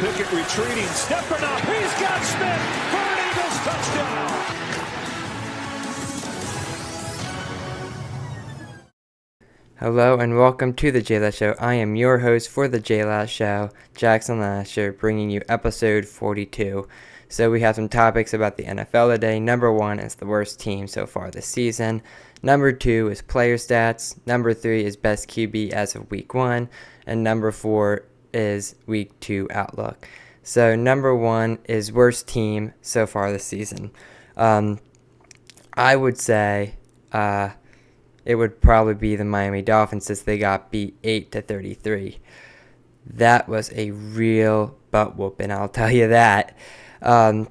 Pickett retreating, stepping up. He's got Smith for an Eagles touchdown. Hello and welcome to the JLash Show. I am your host for the JLash Show, Jackson Lasher, bringing you episode 42. So we have some topics about the NFL today. Number 1 is the worst team so far this season. Number 2 is player stats. Number 3 is best QB as of week 1. And number 4 is week 2 outlook. So number 1 is worst team so far this season. I would say it would probably be the Miami Dolphins since they got beat 8-33. That was a real butt whooping, I'll tell you that. Tua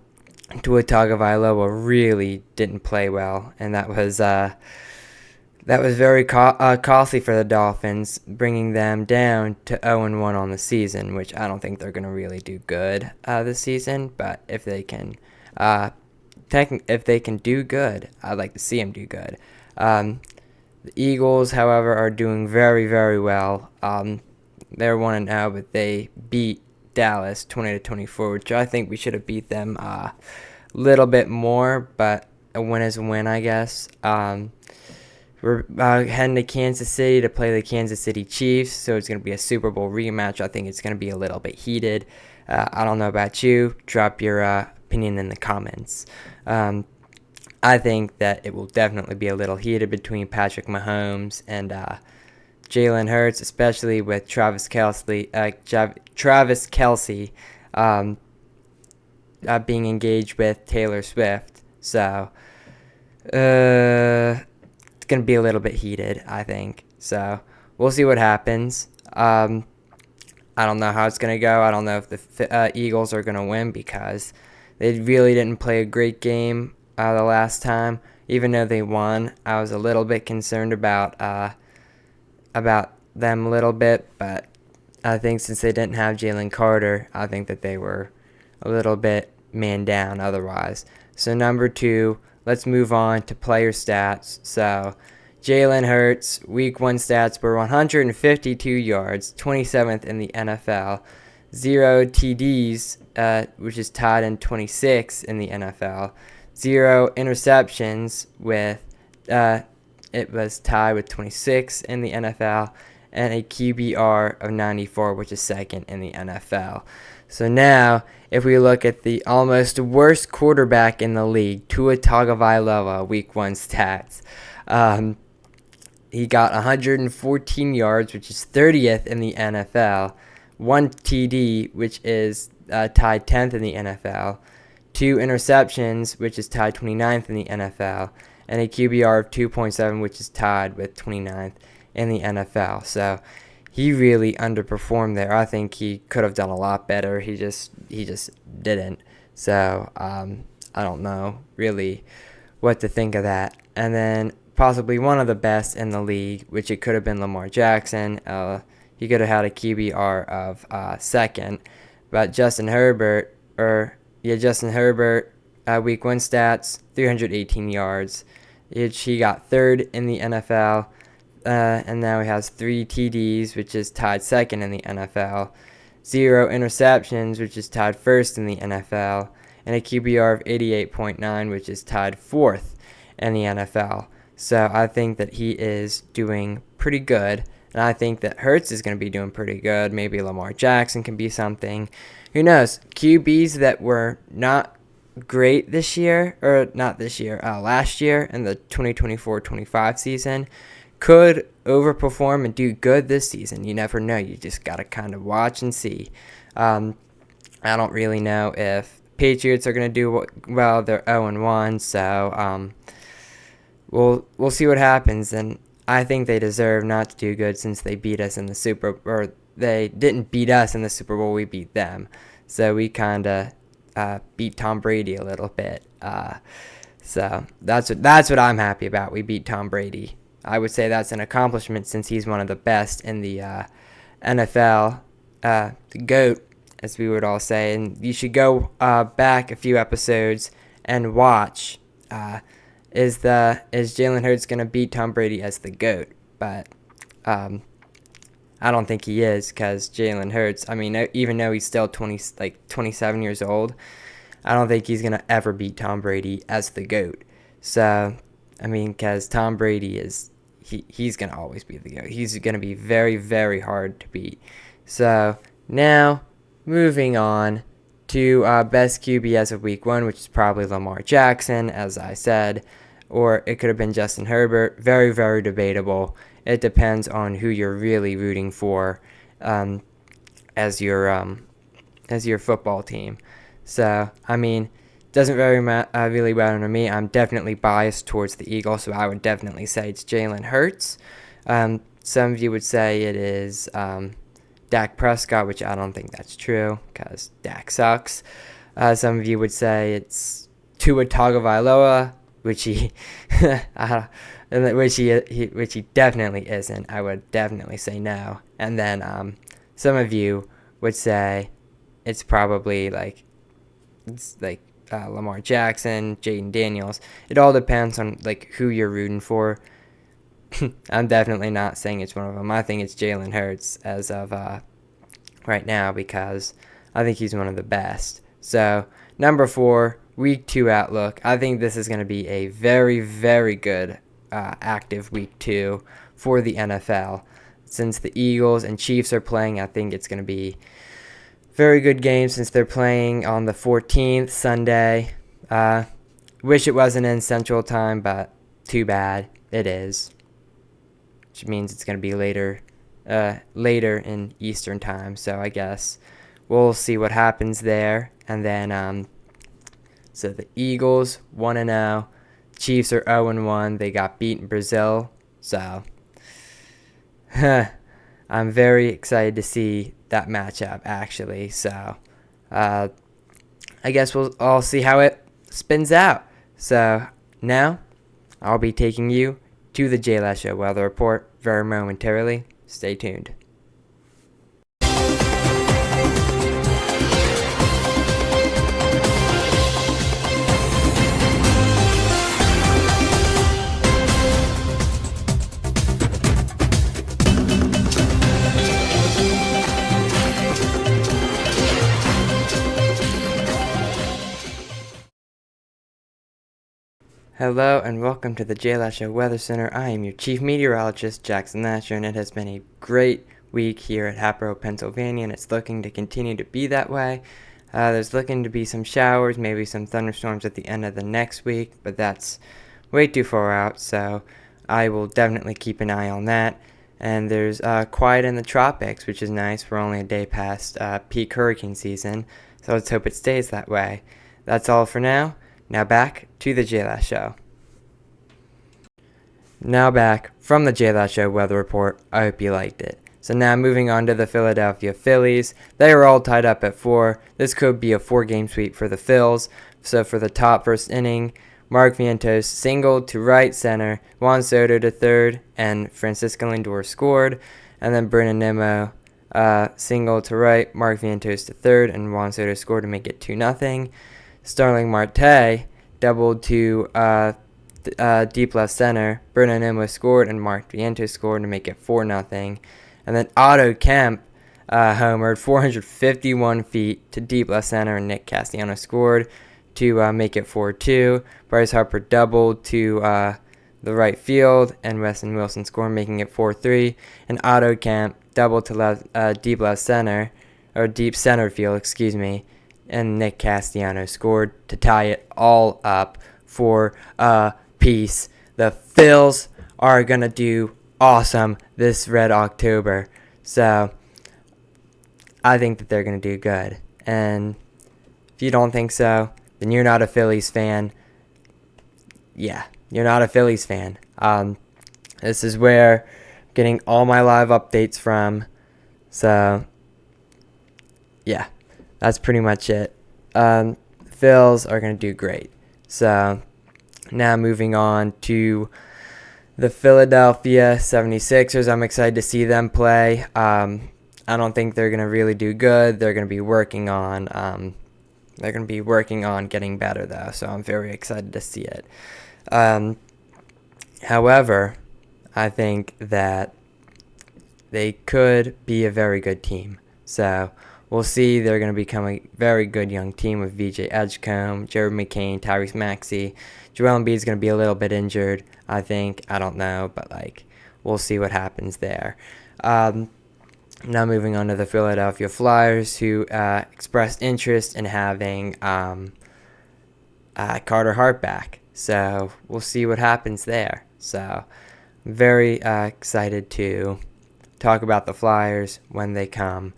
Tagovailoa really didn't play well, and that was very costly for the Dolphins, bringing them down to 0-1 on the season, which I don't think they're going to really do good this season. But if they can do good, I'd like to see them do good. The Eagles, however, are doing very, very well. They're 1-0, but they beat Dallas 20-24, which I think we should have beat them a little bit more, but a win is a win, I guess. We're heading to Kansas City to play the Kansas City Chiefs, so it's going to be a Super Bowl rematch. I think it's going to be a little bit heated. I don't know about you. Drop your opinion in the comments. I think that it will definitely be a little heated between Patrick Mahomes and Jalen Hurts, especially with Travis Kelce being engaged with Taylor Swift. So it's going to be a little bit heated, I think. So we'll see what happens. I don't know how it's going to go. I don't know if the Eagles are going to win because they really didn't play a great game the last time. Even though they won, I was a little bit concerned about them a little bit, but I think since they didn't have Jalen Carter, I think that they were a little bit man down otherwise. So number 2, let's move on to player stats. So Jalen Hurts, week 1 stats were 152 yards, 27th in the NFL, 0 TDs, which is tied in 26 in the NFL, 0 interceptions with it was tied with 26 in the NFL, and a QBR of 94, which is second in the NFL. So now, if we look at the almost worst quarterback in the league, Tua Tagovailoa, week 1 stats. He got 114 yards, which is 30th in the NFL, 1 TD, which is tied 10th in the NFL, 2 interceptions, which is tied 29th in the NFL, and a QBR of 2.7, which is tied with 29th in the NFL. So he really underperformed there. I think he could have done a lot better. He just didn't. So I don't know really what to think of that. And then possibly one of the best in the league, which it could have been Lamar Jackson. He could have had a QBR of second. But Justin Herbert, week 1 stats, 318 yards. He got third in the NFL, and now he has 3 TDs, which is tied second in the NFL, 0 interceptions, which is tied first in the NFL, and a QBR of 88.9, which is tied fourth in the NFL. So I think that he is doing pretty good, and I think that Hurts is going to be doing pretty good. Maybe Lamar Jackson can be something. Who knows? QBs that were not great last year in the 2024-25 season could overperform and do good this season. You never know. You just got to kind of watch and see. I don't really know if Patriots are going to do well. They're 0-1, so we'll see what happens. And I think they deserve not to do good since they beat us in the they didn't beat us in the Super Bowl. We beat them. So we kind of beat Tom Brady a little bit. So that's what I'm happy about. We beat Tom Brady. I would say that's an accomplishment since he's one of the best in the NFL, the GOAT, as we would all say. And you should go back a few episodes and watch. Is Jalen Hurts going to beat Tom Brady as the GOAT? But I don't think he is, because Jalen Hurts, I mean, even though he's still 27 years old, I don't think he's going to ever beat Tom Brady as the GOAT. So, I mean, because Tom Brady he's going to always be the GOAT. He's going to be very, very hard to beat. So, now, moving on to best QB as of week 1, which is probably Lamar Jackson, as I said, or it could have been Justin Herbert. Very, very debatable. It depends on who you're really rooting for as your football team. So, I mean, doesn't really matter to me. I'm definitely biased towards the Eagles, so I would definitely say it's Jalen Hurts. Some of you would say it is Dak Prescott, which I don't think that's true, because Dak sucks. Some of you would say it's Tua Tagovailoa, which he which he definitely isn't. I would definitely say no. And then some of you would say it's probably Lamar Jackson, Jaden Daniels. It all depends on who you're rooting for. I'm definitely not saying it's one of them. I think it's Jalen Hurts as of right now, because I think he's one of the best. So, number 4, week 2 outlook. I think this is going to be a very, very good active week 2 for the NFL. Since the Eagles and Chiefs are playing, I think it's going to be very good game, since they're playing on the 14th, Sunday. Wish it wasn't in Central Time, but too bad. It is. Which means it's going to be later in Eastern Time. So I guess we'll see what happens there. And then, so the Eagles 1-0. Chiefs are 0-1. They got beat in Brazil. So, I'm very excited to see that matchup, actually. So, I guess we'll all see how it spins out. So, now, I'll be taking you to the JLash Show weather report very momentarily. Stay tuned. Hello and welcome to the JLash Show Weather Center. I am your chief meteorologist, Jackson Lasher, and it has been a great week here at Hatboro, Pennsylvania, and it's looking to continue to be that way. There's looking to be some showers, maybe some thunderstorms at the end of the next week, but that's way too far out, so I will definitely keep an eye on that. And there's quiet in the tropics, which is nice. We're only a day past peak hurricane season, so let's hope it stays that way. That's all for now. Now back to the JLash Show. Now back from the JLash Show weather report. I hope you liked it. So now moving on to the Philadelphia Phillies. They are all tied up at 4. This could be a 4-game sweep for the Phils. So for the top first inning, Mark Vientos singled to right center, Juan Soto to third, and Francisco Lindor scored. And then Brennan Nimmo singled to right, Mark Vientos to third, and Juan Soto scored to make it 2-0. Starling Marte doubled to deep left center. Brennan Nimmo scored, and Mark Vientos scored to make it 4-0. And then Otto Kemp homered 451 feet to deep left center, and Nick Castellanos scored to make it 4-2. Bryce Harper doubled to the right field, and Weston Wilson scored, making it 4-3. And Otto Kemp doubled to deep left center, or deep center field, excuse me. And Nick Castellanos scored to tie it all up for a piece. The Phils are going to do awesome this Red October. So, I think that they're going to do good. And if you don't think so, then you're not a Phillies fan. Yeah, you're not a Phillies fan. This is where I'm getting all my live updates from. So, yeah. That's pretty much it. Phils are going to do great. So, now moving on to the Philadelphia 76ers. I'm excited to see them play. I don't think they're going to really do good. They're going to be working on getting better, though. So, I'm very excited to see it. However, I think that they could be a very good team. So we'll see. They're going to become a very good young team with VJ Edgecombe, Jared McCain, Tyrese Maxey. Joel Embiid's going to be a little bit injured, I think. I don't know, but we'll see what happens there. Now moving on to the Philadelphia Flyers, who expressed interest in having Carter Hart back. So we'll see what happens there. So very excited to talk about the Flyers when they come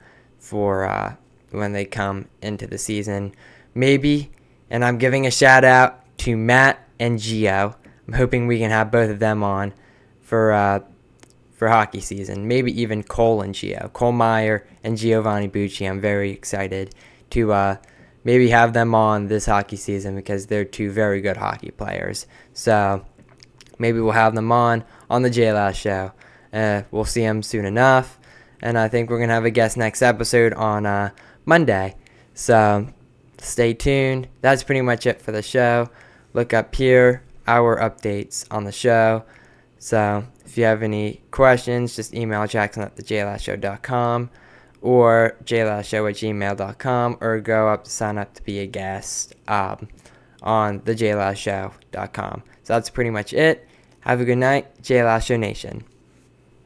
into the season. Maybe, and I'm giving a shout out to Matt and Gio. I'm hoping we can have both of them on for hockey season. Maybe even Cole and Gio. Cole Meyer and Giovanni Bucci. I'm very excited to maybe have them on this hockey season because they're two very good hockey players. So maybe we'll have them on the JLash show. We'll see them soon enough. And I think we're going to have a guest next episode on Monday. So stay tuned. That's pretty much it for the show. Look up here, our updates on the show. So if you have any questions, just email jackson@thejlashow.com or jlashow@gmail.com, or go up to sign up to be a guest on thejlashow.com. So that's pretty much it. Have a good night, JLash Show Nation.